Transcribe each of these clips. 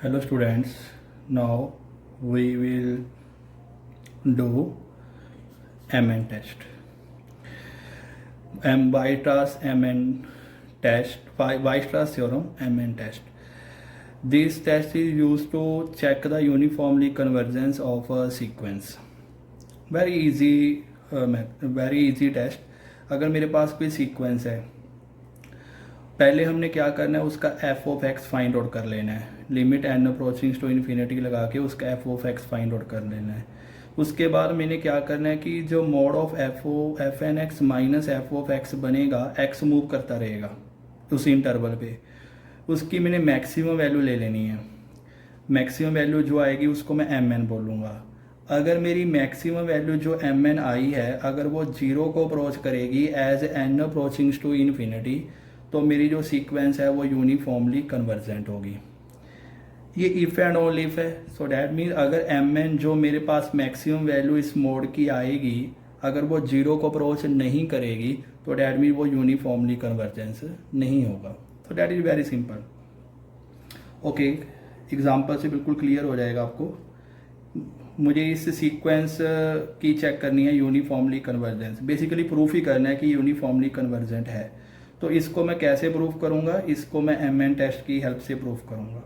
Hello students, now we will do MN test. Weierstrass MN test, Weierstrass theorem MN test. This test is used to check the uniformly convergence of a sequence. Very easy test. अगर मेरे पास कोई sequence है, पहले हमने क्या करना है, उसका F of X find out कर लेना है। Limit N approaching to infinity लगा के उसका F of X find out कर लेना है। उसके बाद मैंने क्या करना है कि जो mod of F N X minus F of X बनेगा, एक्स मूव करता रहेगा उस इंटरवल पे, उसकी मैंने मैक्सिमम वैल्यू ले लेनी है। मैक्सिमम वैल्यू जो आएगी उसको मैं एम एन बोलूँगा। अगर मेरी मैक्सिमम वैल्यू जो एम एन आई है, अगर वो जीरो को अप्रोच करेगी as N approaching to infinity, तो मेरी जो सीक्वेंस है वो यूनिफॉर्मली कन्वर्जेंट होगी। ये इफ़ एंड ऑल इफ है। सो डैट मीन अगर एम एन जो मेरे पास मैक्सिमम वैल्यू इस मोड की आएगी, अगर वो जीरो को अप्रोच नहीं करेगी, तो डैट मीन वो यूनिफॉर्मली कन्वर्जेंस नहीं होगा। तो that is very simple. Okay, example से बिल्कुल क्लियर हो जाएगा आपको। मुझे इस सीक्वेंस की चेक करनी है यूनिफॉर्मली कन्वर्जेंस, बेसिकली प्रूफ ही करना है कि यूनिफॉर्मली कन्वर्जेंट है। तो इसको मैं कैसे प्रूफ करूँगा? इसको मैं एम एन टेस्ट की हेल्प से प्रूफ करूँगा।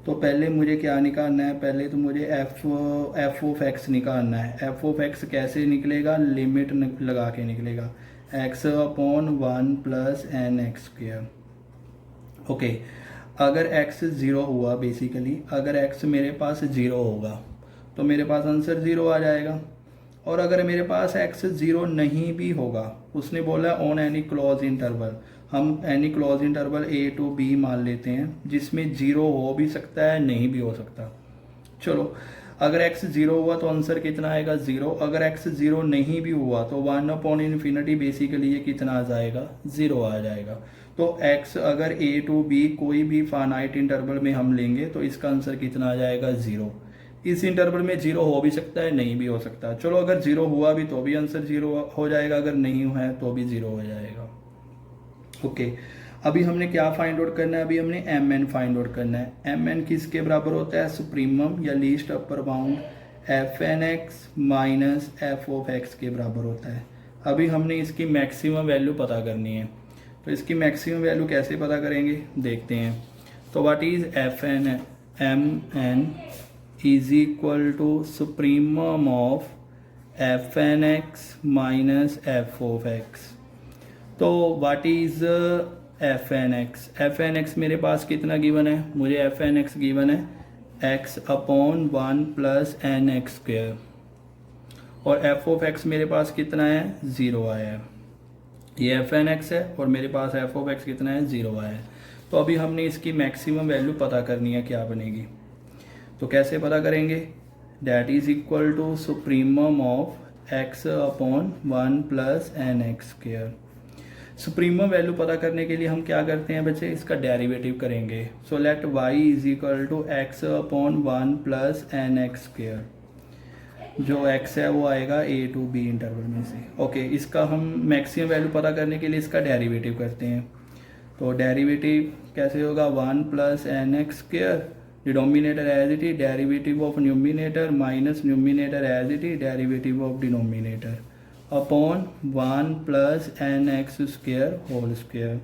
तो पहले मुझे क्या निकालना है? पहले तो मुझे एफ ऑफ एक्स निकालना है। एफ ऑफ एक्स कैसे निकलेगा? लिमिट लगा के निकलेगा, X upon 1 plus N x square. Okay, अगर एक्स ज़ीरो हुआ, बेसिकली अगर एक्स मेरे पास ज़ीरो होगा तो मेरे पास आंसर ज़ीरो आ जाएगा। और अगर मेरे पास एक्स ज़ीरो नहीं भी होगा, उसने बोला ऑन एनी क्लोज इंटरवल, हम any close interval A to B मान लेते हैं, जिसमें जीरो हो भी सकता है, नहीं भी हो सकता। चलो, अगर एक्स ज़ीरो हुआ तो आंसर कितना आएगा? ज़ीरो। अगर एक्स ज़ीरो नहीं भी हुआ तो 1 अपॉन इन्फिनिटी, बेसिकली ये कितना आ जाएगा? ज़ीरो आ जाएगा। तो एक्स अगर ए टू बी कोई भी फाइनाइट इंटरवल में हम लेंगे तो इसका आंसर कितना आ जाएगा? ज़ीरो। इस इंटरवल में जीरो हो भी सकता है, नहीं भी हो सकता। चलो, अगर जीरो हुआ भी तो भी आंसर जीरो हो जाएगा, अगर नहीं हुआ है तो भी जीरो हो जाएगा। ओके, अभी हमने क्या फाइंड आउट करना है? अभी हमने एम एन फाइंड आउट करना है। एम एन किसके बराबर होता है? सुप्रीमम या least upper bound F N X minus F of X के बराबर होता है। अभी हमने इसकी मैक्सिमम वैल्यू पता करनी है। तो इसकी मैक्सिमम वैल्यू कैसे पता करेंगे, देखते हैं। तो what is F N? M N is equal to supremum of fn x minus f of x। तो what is fn x? fn x मेरे पास कितना गिवन है? मुझे fn x गिवन है x upon 1 plus N x square, और f of x मेरे पास कितना है? ज़ीरो आया है। ये fn x है और मेरे पास f of x कितना है? ज़ीरो आया है। तो अभी हमने इसकी मैक्सिमम वैल्यू पता करनी है, क्या बनेगी? तो कैसे पता करेंगे? That is equal to supremum of X upon 1 plus N x square. Supremum value पता करने के लिए हम क्या करते हैं बच्चे? इसका डेरिवेटिव करेंगे। So let Y is equal to X upon 1 plus N x square. जो एक्स है वो आएगा ए टू बी इंटरवल में से। ओके, इसका हम मैक्सिमम वैल्यू पता करने के लिए इसका डेरिवेटिव करते हैं। तो डेरिवेटिव कैसे होगा? 1 plus N x square, denominator as it is, derivative of numerator minus numerator as it is, derivative of denominator upon 1 plus n x square whole square।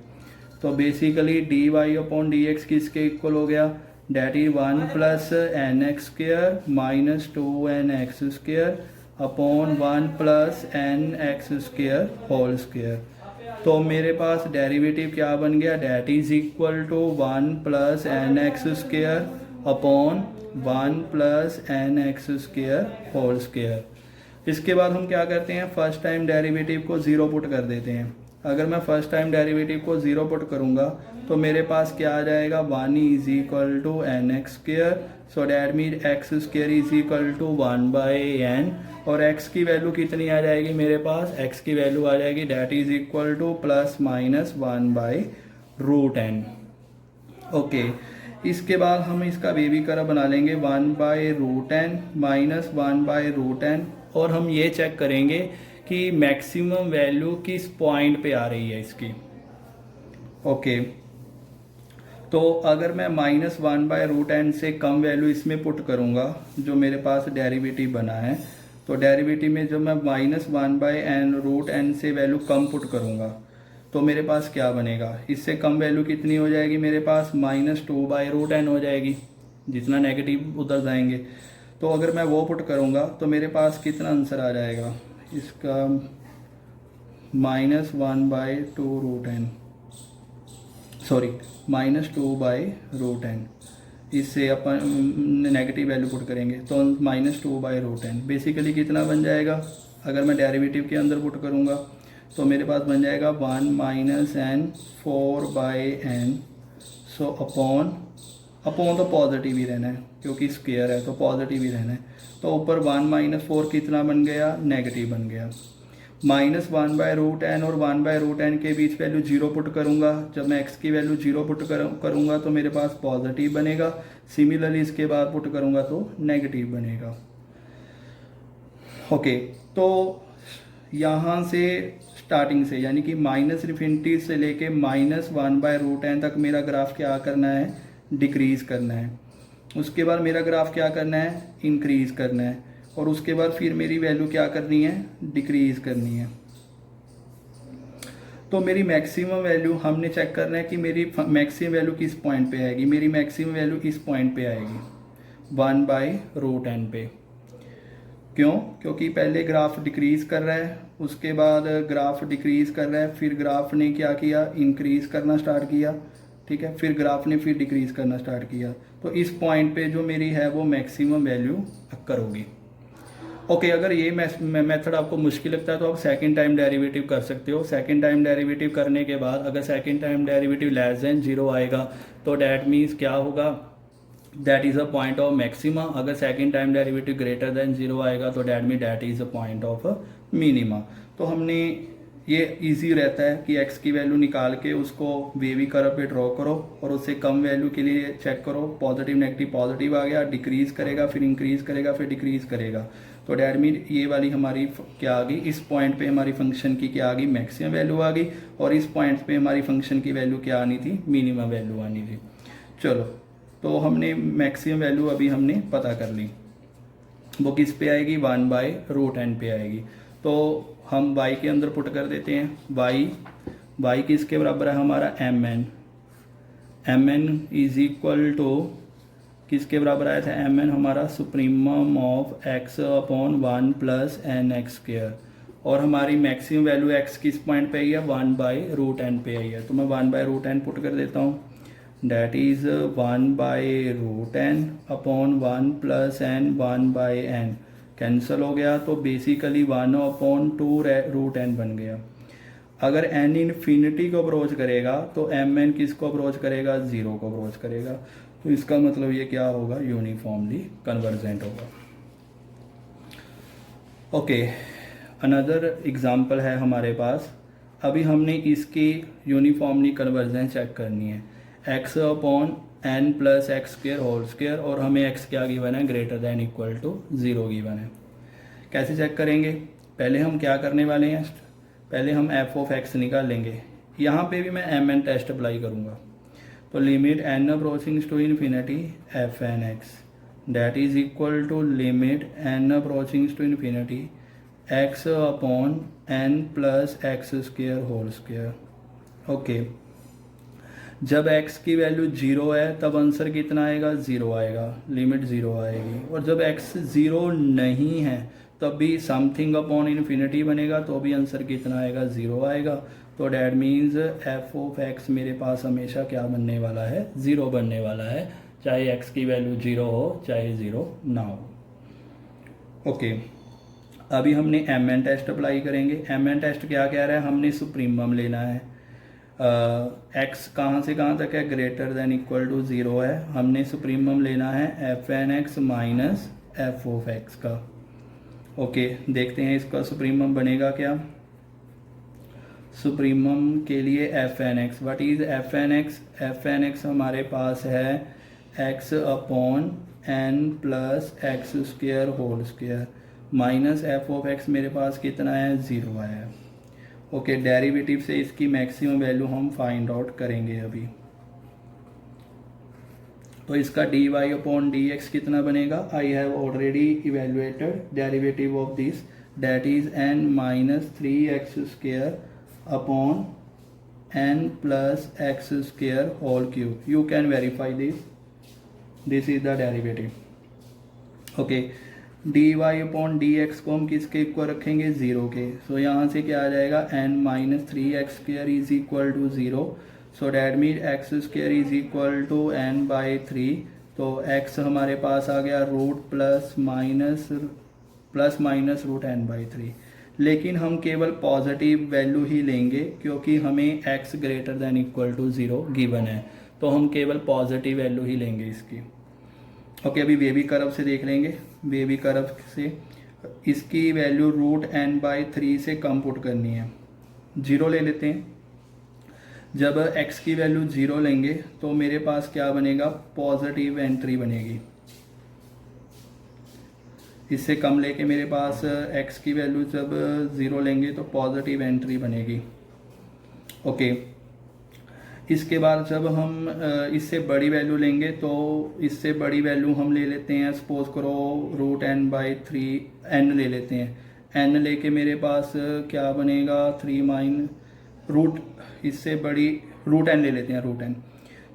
तो बेसिकली dy अपॉन dx किसके equal हो गया? That is 1 plus N x square minus 2nx square upon 1 plus N x square whole square. तो मेरे पास derivative क्या बन गया? That is equal to 1 plus N x square upon 1 plus N x square whole square. इसके बाद हम क्या करते हैं? फर्स्ट टाइम डेरिवेटिव को ज़ीरो पुट कर देते हैं। अगर मैं फर्स्ट टाइम डेरिवेटिव को ज़ीरो पुट करूँगा तो मेरे पास क्या आ जाएगा? 1 is equal to n x square. So that mean x square is equal to 1 by n, और एक्स की वैल्यू कितनी आ जाएगी मेरे पास? एक्स की वैल्यू आ जाएगी that is equal to plus minus 1 by root n. Okay, इसके बाद हम इसका बेबी कर्व बना लेंगे 1 by root n minus 1 by root n, और हम ये चेक करेंगे कि मैक्सिमम वैल्यू किस पॉइंट पे आ रही है इसकी। ओके, तो अगर मैं -1/√n से कम वैल्यू इसमें पुट करूँगा, जो मेरे पास डेरिवेटिव बना है, तो डेरिवेटिव में जब मैं -1/√n से वैल्यू कम पुट करूँगा तो मेरे पास क्या बनेगा, इससे कम वैल्यू कितनी हो जाएगी, मेरे पास -2/√n हो जाएगी, जितना नेगेटिव उधर जाएंगे। तो अगर मैं वो पुट करूँगा तो मेरे पास कितना आंसर आ जाएगा इसका, -1/2√n, सॉरी -2/√n। इससे अपन नेगेटिव वैल्यू पुट करेंगे तो -2/√n बेसिकली कितना बन जाएगा, अगर मैं डेरिवेटिव के अंदर पुट करूँगा तो मेरे पास बन जाएगा 1 - n 4/n। सो अपॉन तो पॉजिटिव ही रहना है क्योंकि स्क्वायर है तो पॉजिटिव ही रहना है। तो ऊपर 1 - 4 कितना बन गया, नेगेटिव बन गया। -1/√n और 1/√n के बीच वैल्यू 0 पुट करूँगा, जब मैं x की वैल्यू 0 पुट करूँगा तो मेरे पास पॉजिटिव बनेगा। सिमिलरली इसके बाद पुट करूँगा तो नेगेटिव बनेगा। ओके, तो यहाँ से स्टार्टिंग से यानी कि -∞ से लेके -1/√n तक मेरा ग्राफ क्या करना है, डिक्रीज करना है। उसके बाद मेरा ग्राफ क्या करना है, इंक्रीज करना है। और उसके बाद फिर मेरी वैल्यू क्या करनी है, डिक्रीज करनी है। तो मेरी मैक्सिमम वैल्यू हमने चेक करना है कि मेरी मैक्सिमम वैल्यू किस पॉइंट पे आएगी। मेरी मैक्सिमम वैल्यू इस पॉइंट पे आएगी 1/√n पे। क्यों, क्योंकि पहले ग्राफ डिक्रीज कर रहा है, उसके बाद ग्राफ डिक्रीज कर रहा है, फिर ग्राफ ने क्या किया, इंक्रीज करना स्टार्ट किया, ठीक है, फिर ग्राफ ने फिर डिक्रीज करना स्टार्ट किया। तो इस पॉइंट पे जो मेरी है वो मैक्सिमम वैल्यू अक्कर होगी। ओके, अगर ये मेथड आपको मुश्किल लगता है तो आप सेकंड टाइम डेरिवेटिव कर सकते हो। सेकंड टाइम डेरिवेटिव करने के बाद अगर second time derivative less than 0 आएगा तो डैट मीन्स क्या होगा, that is a point of maxima. अगर second time derivative greater than 0 आएगा तो that mean that is a point of minima. तो हमने ये इजी रहता है कि x की वैल्यू निकाल के उसको वेवी कर्व पे ड्रॉ करो और उससे कम वैल्यू के लिए चेक करो, पॉजिटिव नेगेटिव, पॉजिटिव आ गया डिक्रीज करेगा, फिर इंक्रीज करेगा, फिर डिक्रीज करेगा। तो डैट मीन ये वाली हमारी क्या आ गई, इस पॉइंट पे हमारी फंक्शन की क्या आ गई, मैक्सिमम वैल्यू आ गई, और इस पॉइंट पे हमारी फंक्शन की वैल्यू क्या आनी थी, मिनिमम वैल्यू आनी थी। चलो, तो हमने मैक्सिमम वैल्यू अभी हमने पता कर ली, वो किस पे आएगी, 1/√n पे आएगी। तो हम y के अंदर पुट कर देते हैं, y किसके बराबर है हमारा, mn इज इक्वल टू किसके बराबर आया था, mn हमारा supremum of x upon 1 + nx², और हमारी मैक्सिमम वैल्यू x किस पॉइंट पे आई है, 1/√n पे आई है। तो मैं 1/√n पुट कर देता हूँ, that is 1/√n upon 1 + n 1/n cancel हो गया, तो बेसिकली 1/2√n बन गया। अगर n इन्फिनिटी को अप्रोच करेगा तो mn किसको अप्रोच करेगा, 0 को अप्रोच करेगा। तो इसका मतलब ये क्या होगा, यूनिफॉर्मली कन्वर्जेंट होगा। ओके, अनदर एग्जांपल है हमारे पास। अभी हमने इसकी यूनिफॉर्मली कन्वर्जेंस चेक करनी है, x अपॉन n + x² और हमें x क्या गिवन है, greater than equal to 0 given है। कैसे चेक करेंगे, पहले हम क्या करने वाले हैं, पहले हम f(x) निकाल लेंगे। यहाँ पे भी मैं mn टेस्ट अप्लाई करूँगा, तो limit n approaching to infinity fn(x) that is equal to limit n approaching to infinity x upon n + x²²। Okay, जब x की वैल्यू 0 है तब आंसर कितना आएगा, 0 आएगा, लिमिट 0 आएगी। और जब x 0 नहीं है तब भी समथिंग अपॉन इन्फिनिटी बनेगा, तो भी आंसर कितना आएगा, 0 आएगा। तो डैट मीन्स f(x) मेरे पास हमेशा क्या बनने वाला है, 0 बनने वाला है, चाहे x की वैल्यू 0 हो चाहे 0 ना हो। ओके, अभी हमने mn टेस्ट अप्लाई करेंगे। mn टेस्ट क्या कह रहा है, हमने सुप्रीमम लेना है। x कहाँ से कहाँ तक है, ग्रेटर दैन इक्वल टू 0 है, हमने सुप्रीमम लेना है fn(x) माइनस f(x) का। ओके, देखते हैं इसका सुप्रीमम बनेगा क्या। सुप्रीमम के लिए fn(x), what is fn(x)? fn(x) हमारे पास है x upon n + x² minus f(x) मेरे पास कितना है, 0 है। ओके, डेरिवेटिव से इसकी मैक्सिमम वैल्यू हम फाइंड आउट करेंगे अभी। तो इसका dy अपॉन dx कितना बनेगा, I have already evaluated derivative of this, that is n minus 3x² upon n plus x square whole cube. You can verify this. This is the derivative. Okay. dy upon dx को हम किसके equal रखेंगे, 0 के. सो यहाँ से क्या आ जाएगा, n minus 3x² is equal to 0. So that mean x² is equal to n by 3. तो x हमारे पास आ गया root plus minus root n by 3. लेकिन हम केवल पॉजिटिव वैल्यू ही लेंगे क्योंकि हमें x greater than equal to 0 given है, तो हम केवल पॉजिटिव वैल्यू ही लेंगे इसकी. ओके, अभी बेबी कर्व से देख लेंगे. बेबी कर्व से इसकी वैल्यू रूट n बाई 3 से कम पुट करनी है. 0 ले लेते हैं. जब x की वैल्यू 0 लेंगे तो मेरे पास क्या बनेगा, पॉजिटिव एंट्री बनेगी. इससे कम लेके मेरे पास x की वैल्यू जब 0 लेंगे तो पॉजिटिव एंट्री बनेगी. ओके, इसके बाद जब हम इससे बड़ी वैल्यू लेंगे तो इससे बड़ी वैल्यू हम ले लेते हैं, सपोज करो रूट n बाई 3 n ले लेते हैं. n लेके मेरे पास क्या बनेगा, 3 माइन रूट, इससे बड़ी रूट n ले लेते हैं, रूट n.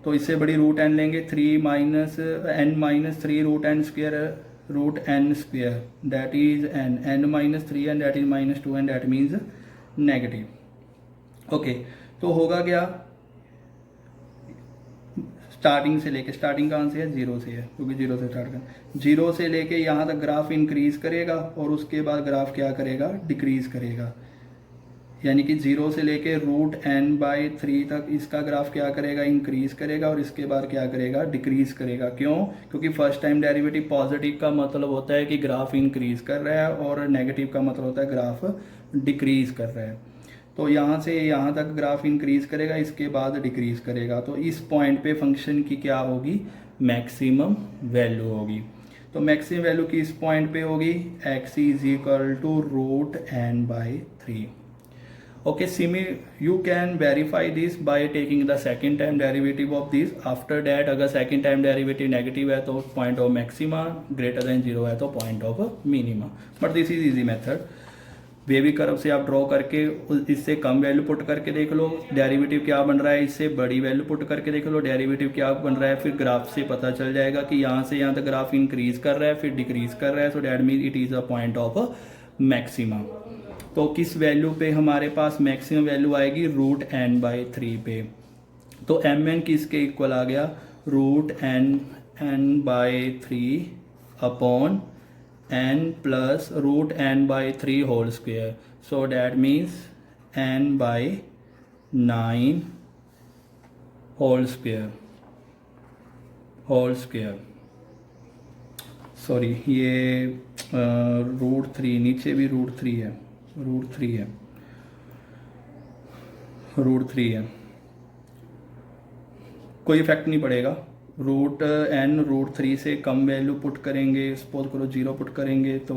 तो इससे बड़ी रूट n लेंगे, 3 minus n minus 3 root n square root n square, that is n minus 3n, that is minus 2n, that means negative. Okay, तो होगा क्या, स्टार्टिंग से लेके, स्टार्टिंग कहाँ से है, 0 से है क्योंकि 0 से स्टार्ट कर, 0 से लेके यहाँ तक ग्राफ इंक्रीज करेगा और उसके बाद ग्राफ क्या करेगा, डिक्रीज करेगा. यानी कि 0 से लेके रूट n बाई 3 तक इसका ग्राफ क्या करेगा, इंक्रीज करेगा और इसके बाद क्या करेगा, डिक्रीज करेगा. क्यों, क्योंकि फर्स्ट टाइम डेरिवेटिव पॉजिटिव का मतलब होता है कि ग्राफ इंक्रीज कर रहा है और नेगेटिव का मतलब होता है ग्राफ डिक्रीज कर रहा है. तो यहाँ से यहाँ तक ग्राफ इंक्रीज करेगा, इसके बाद डिक्रीज करेगा. तो इस पॉइंट पे फंक्शन की क्या होगी, मैक्सिमम वैल्यू होगी. तो मैक्सिमम वैल्यू की इस पॉइंट पे होगी, x is equal to root n by 3. Okay, you can verify this by taking the second time derivative of this. After that अगर second time derivative negative है तो point of maxima, greater than 0 है तो point of minima. But this is easy method. Baby curve से आप draw करके इससे कम value put करके देख लो डेरिवेटिव क्या बन रहा है, इससे बड़ी वैल्यू पुट करके देख लो डेरिवेटिव क्या बन रहा है. फिर ग्राफ से पता चल जाएगा कि यहाँ से यहाँ तक ग्राफ इंक्रीज कर रहा है फिर डिक्रीज कर रहा है. So that mean it is a point of maxima. तो किस वैल्यू पे हमारे पास मैक्सिमम वैल्यू आएगी, रूट n बाई 3 पे. तो mn किसके इक्वल आ गया, root n by 3 upon n plus root n by 3 whole square. So that means n by 9 whole square. Sorry, ये रूट 3, नीचे भी रूट 3 है, रूट 3 है. कोई इफेक्ट नहीं पड़ेगा. रूट रूट 3 से कम वैल्यू पुट करेंगे, सपोज करो 0 पुट करेंगे तो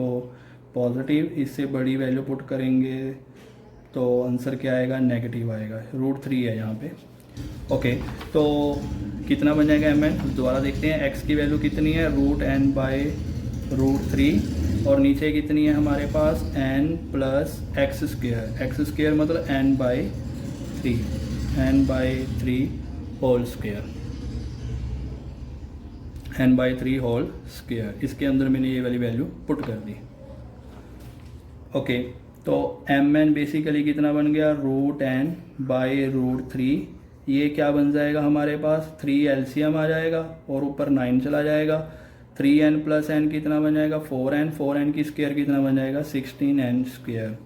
पॉजिटिव, इससे बड़ी वैल्यू पुट करेंगे तो आंसर क्या आएगा, नेगेटिव आएगा. रूट 3 है यहाँ पे. ओके, तो कितना बन जाएगा mn, दोबारा देखते हैं. x की वैल्यू कितनी है, रूट n बाई रूट 3 और नीचे कितनी है हमारे पास, n प्लस एक्स स्क्वेयर मतलब n by 3 whole square, n by 3 whole square. इसके अंदर मैंने ये वाली वैल्यू पुट कर दी. ओके, तो mn बेसिकली कितना बन गया, रूट n बाई रूट 3. ये क्या बन जाएगा हमारे पास, 3 एलसीएम आ जाएगा और ऊपर 9 चला जाएगा. 3n प्लस n कितना बन जाएगा, 4n की स्क्वायर कितना बन जाएगा, 16n square.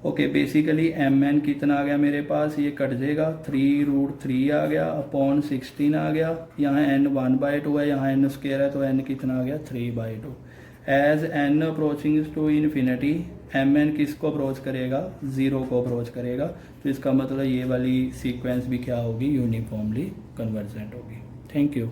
Okay, basically mn कितना आ गया मेरे पास, ये कट जाएगा, 3 रूट 3 आ गया अपॉन 16 आ गया. यहाँ n 1/2 है, यहाँ n स्क्वायर है तो n कितना आ गया, 3/2. As n approaching to infinity mn किसको अप्रोच करेगा, 0 को अप्रोच करेगा. तो इसका मतलब ये वाली सीक्वेंस भी क्या होगी, यूनिफॉर्मली कन्वर्जेंट होगी. Thank you.